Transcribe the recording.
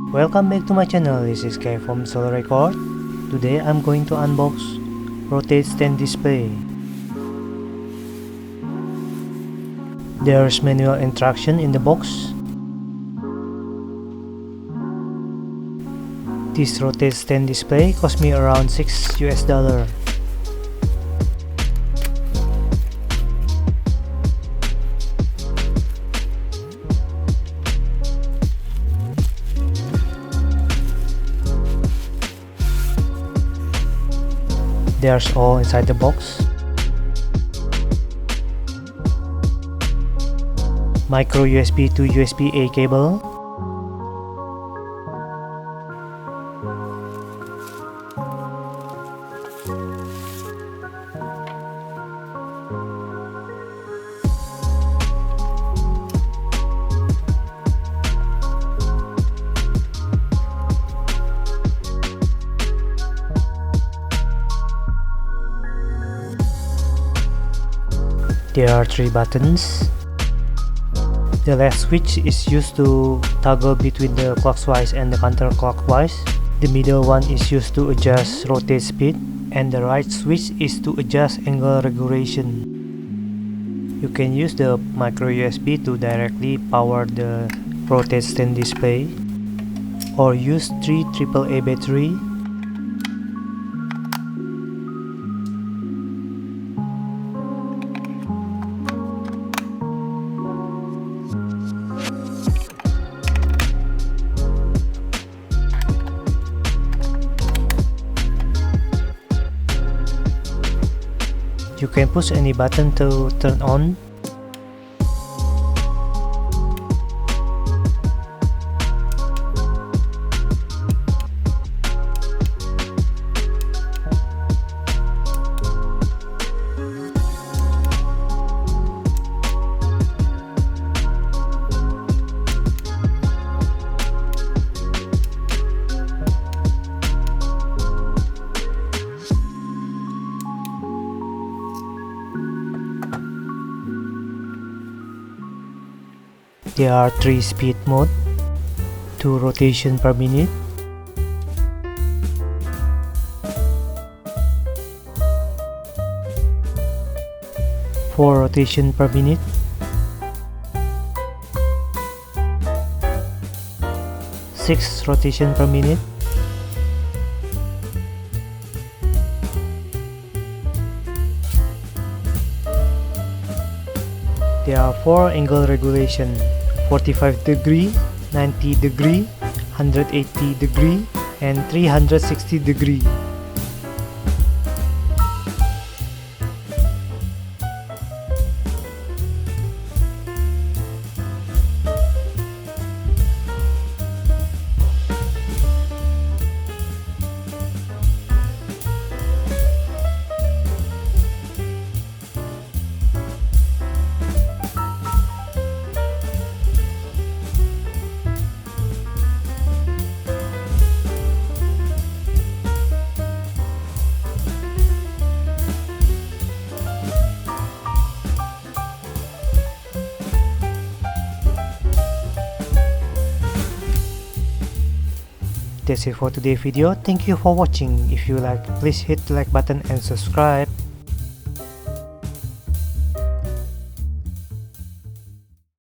Welcome back to my channel. This is Kai from Solo Record. Today I'm going to unbox rotate stand display. There's manual instruction in the box. This rotate stand display cost me around $6. There's all inside the box. Micro USB to USB-A cable. There are 3 buttons. The left switch is used to toggle between the clockwise and the counterclockwise. The middle one is used to adjust rotate speed, and the right switch is to adjust angle regulation. You can use the micro USB to directly power the rotate stand display, or use 3 AAA battery. You can push any button to turn on. There are 3 speed mode, 2 rotation per minute, 4 rotation per minute, 6 rotation per minute, there are 4 angle regulation: 45 degree, 90 degree, 180 degree, and 360 degree. That's it for today's video. Thank you for watching. If you like, please hit the like button and subscribe.